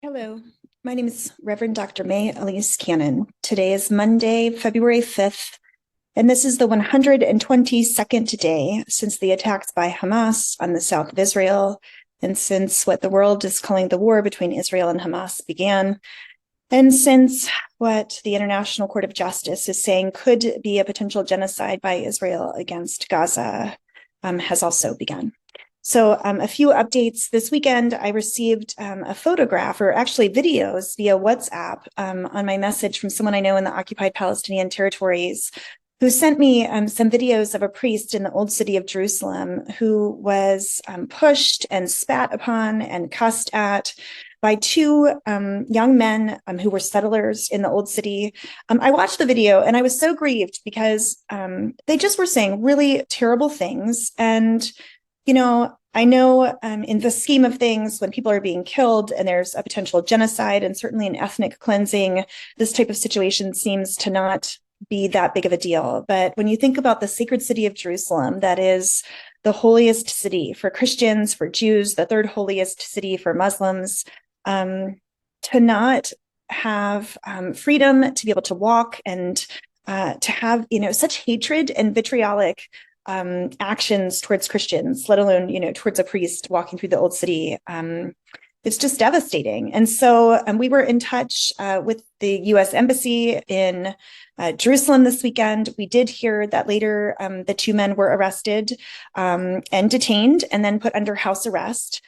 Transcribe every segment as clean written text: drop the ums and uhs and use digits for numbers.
Hello, my name is Reverend Dr. May Elise Cannon. Today is Monday, February 5th, and this is the 122nd day since the attacks by Hamas on the south of Israel, and since what the world is calling the war between Israel and Hamas began, and since what the International Court of Justice is saying could be a potential genocide by Israel against Gaza has also begun. So a few updates. This weekend, I received a photograph, or actually videos via WhatsApp on my message from someone I know in the occupied Palestinian territories, who sent me some videos of a priest in the old city of Jerusalem who was pushed and spat upon and cussed at by two young men who were settlers in the old city. I watched the video and I was so grieved because they just were saying really terrible things. And I know in the scheme of things, when people are being killed and there's a potential genocide and certainly an ethnic cleansing, this type of situation seems to not be that big of a deal. But when you think about the sacred city of Jerusalem, that is the holiest city for Christians, for Jews, the third holiest city for Muslims, to not have freedom to be able to walk and to have, such hatred and vitriolic actions towards Christians, let alone, towards a priest walking through the old city. It's just devastating. And so we were in touch with the U.S. Embassy in Jerusalem this weekend. We did hear that later the two men were arrested and detained and then put under house arrest.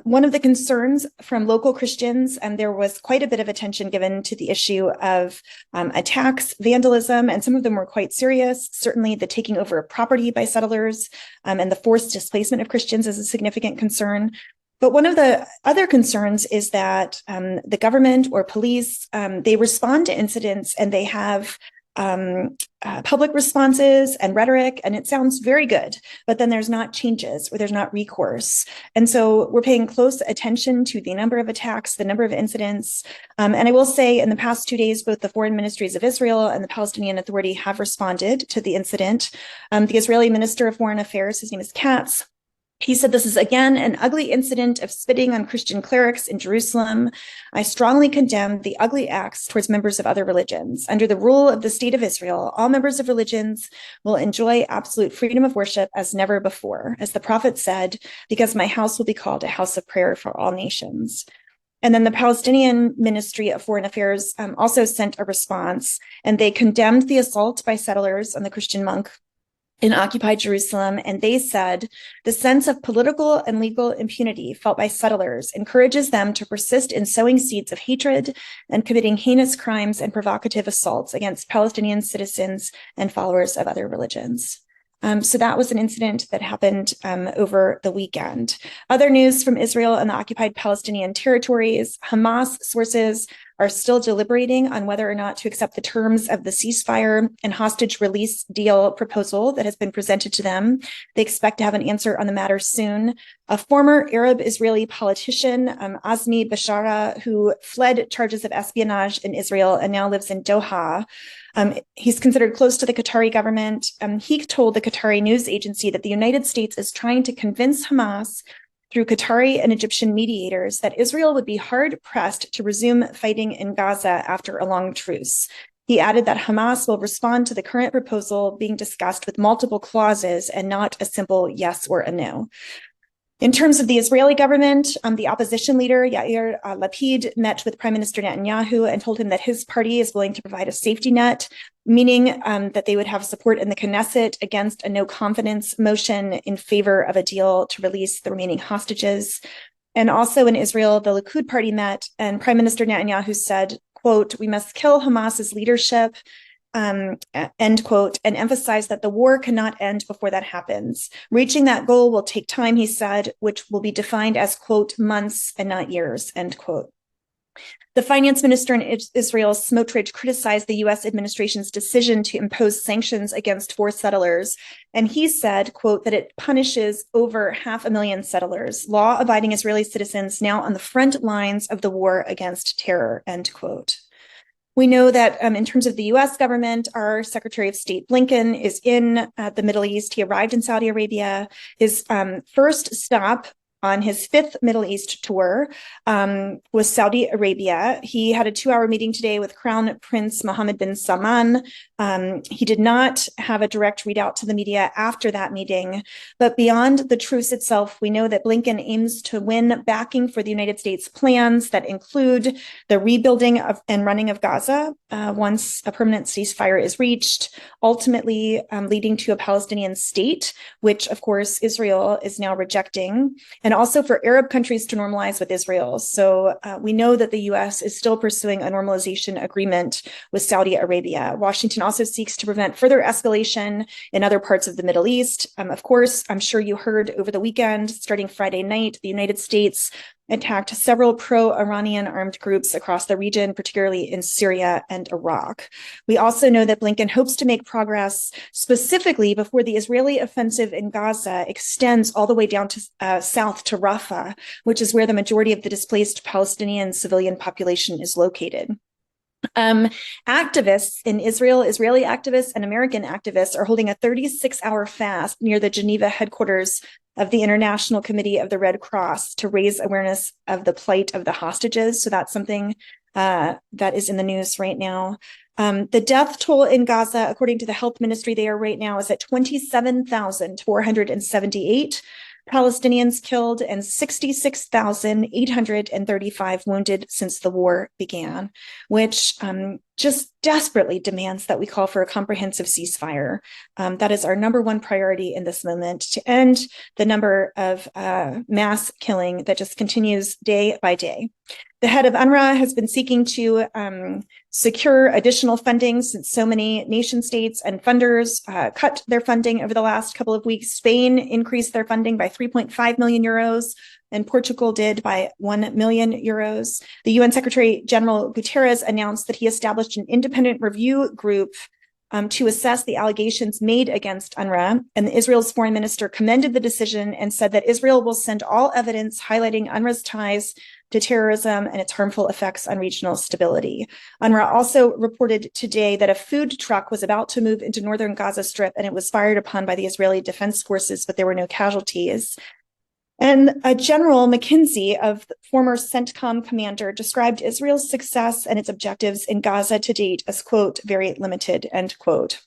One of the concerns from local Christians, there was quite a bit of attention given to the issue of attacks, vandalism, and some of them were quite serious. Certainly the taking over of property by settlers and the forced displacement of Christians is a significant concern. But one of the other concerns is that the government or police, they respond to incidents and they have public responses and rhetoric, and it sounds very good, but then there's not changes or there's not recourse. And so we're paying close attention to the number of attacks, the number of incidents. And I will say in the past 2 days, both the foreign ministries of Israel and the Palestinian Authority have responded to the incident. The Israeli Minister of Foreign Affairs, his name is Katz. He said, "This is again an ugly incident of spitting on Christian clerics in Jerusalem. I strongly condemn the ugly acts towards members of other religions. Under the rule of the State of Israel, all members of religions will enjoy absolute freedom of worship as never before. As the prophet said, because my house will be called a house of prayer for all nations." And then the Palestinian Ministry of Foreign Affairs also sent a response, and they condemned the assault by settlers on the Christian monk in occupied Jerusalem, and they said, "The sense of political and legal impunity felt by settlers encourages them to persist in sowing seeds of hatred and committing heinous crimes and provocative assaults against Palestinian citizens and followers of other religions." So that was an incident that happened over the weekend. Other news from Israel and the occupied Palestinian territories: Hamas sources are still deliberating on whether or not to accept the terms of the ceasefire and hostage release deal proposal that has been presented to them. They expect to have an answer on the matter soon. A former Arab Israeli politician, Azmi Bashara, who fled charges of espionage in Israel and now lives in Doha, he's considered close to the Qatari government. He told the Qatari news agency that the United States is trying to convince Hamas through Qatari and Egyptian mediators that Israel would be hard-pressed to resume fighting in Gaza after a long truce. He added that Hamas will respond to the current proposal being discussed with multiple clauses and not a simple yes or a no. In terms of the Israeli government, the opposition leader, Yair Lapid, met with Prime Minister Netanyahu and told him that his party is willing to provide a safety net, meaning that they would have support in the Knesset against a no-confidence motion in favor of a deal to release the remaining hostages. And also in Israel, the Likud party met, and Prime Minister Netanyahu said, quote, "We must kill Hamas's leadership," end quote, and emphasized that the war cannot end before that happens. Reaching that goal will take time, he said, which will be defined as, quote, months and not years, end quote. The finance minister in Israel, Smotrich, criticized the U.S. administration's decision to impose sanctions against forced settlers. And he said, quote, that it punishes over 500,000 settlers, law-abiding Israeli citizens now on the front lines of the war against terror, end quote. We know that in terms of the U.S. government, our Secretary of State Blinken is in the Middle East. He arrived in Saudi Arabia. His first stop on his fifth Middle East tour with Saudi Arabia. He had a 2-hour meeting today with Crown Prince Mohammed bin Salman. He did not have a direct readout to the media after that meeting, but beyond the truce itself, we know that Blinken aims to win backing for the United States plans that include the rebuilding of and running of Gaza once a permanent ceasefire is reached, ultimately leading to a Palestinian state, which of course Israel is now rejecting, and also for Arab countries to normalize with Israel. So we know that the US is still pursuing a normalization agreement with Saudi Arabia. Washington also seeks to prevent further escalation in other parts of the Middle East. Of course, I'm sure you heard over the weekend, starting Friday night, the United States attacked several pro-Iranian armed groups across the region, particularly in Syria and Iraq. We also know that Blinken hopes to make progress specifically before the Israeli offensive in Gaza extends all the way down to south to Rafah, which is where the majority of the displaced Palestinian civilian population is located. Activists in Israel, Israeli activists and American activists are holding a 36-hour fast near the Geneva headquarters of the International Committee of the Red Cross to raise awareness of the plight of the hostages. So that's something that is in the news right now. The death toll in Gaza, according to the health ministry there right now, is at 27,478. Palestinians killed and 66,835 wounded since the war began, which just desperately demands that we call for a comprehensive ceasefire. That is our number one priority in this moment, to end the number of mass killing that just continues day by day. The head of UNRWA has been seeking to secure additional funding since so many nation states and funders cut their funding over the last couple of weeks. Spain increased their funding by 3.5 million euros, and Portugal did by 1 million euros. The UN Secretary General Guterres announced that he established an independent review group to assess the allegations made against UNRWA, and Israel's foreign minister commended the decision and said that Israel will send all evidence highlighting UNRWA's ties to terrorism and its harmful effects on regional stability. UNRWA also reported today that a food truck was about to move into northern Gaza Strip and it was fired upon by the Israeli Defense Forces, but there were no casualties. And General McKenzie, of former CENTCOM commander, described Israel's success and its objectives in Gaza to date as, quote, very limited, end quote.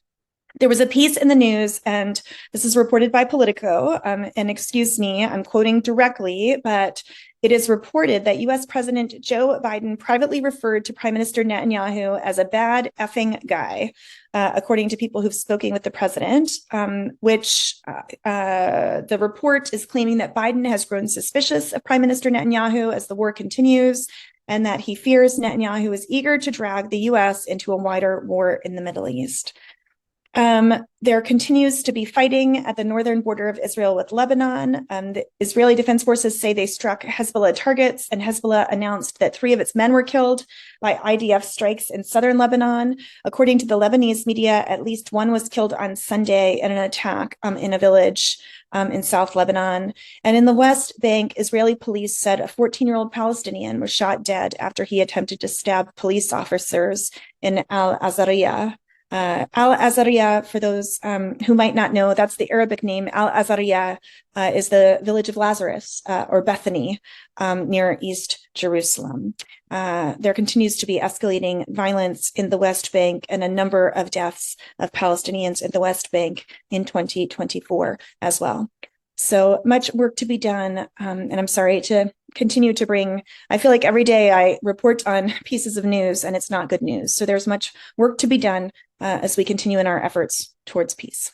There was a piece in the news, and this is reported by Politico, and excuse me, I'm quoting directly, but it is reported that U.S. President Joe Biden privately referred to Prime Minister Netanyahu as a bad effing guy, according to people who've spoken with the president, which the report is claiming that Biden has grown suspicious of Prime Minister Netanyahu as the war continues, and that he fears Netanyahu is eager to drag the U.S. into a wider war in the Middle East. There continues to be fighting at the northern border of Israel with Lebanon. The Israeli Defense Forces say they struck Hezbollah targets, and Hezbollah announced that 3 of its men were killed by IDF strikes in southern Lebanon. According to the Lebanese media, at least 1 was killed on Sunday in an attack in a village in South Lebanon. And in the West Bank, Israeli police said a 14-year-old Palestinian was shot dead after he attempted to stab police officers in Al-Azariya. Al-Azariya, for those who might not know, that's the Arabic name. Al-Azariya is the village of Lazarus, or Bethany, near East Jerusalem. There continues to be escalating violence in the West Bank and a number of deaths of Palestinians in the West Bank in 2024 as well. So much work to be done, and I'm sorry to continue to bring, I feel like every day I report on pieces of news and it's not good news. So there's much work to be done as we continue in our efforts towards peace.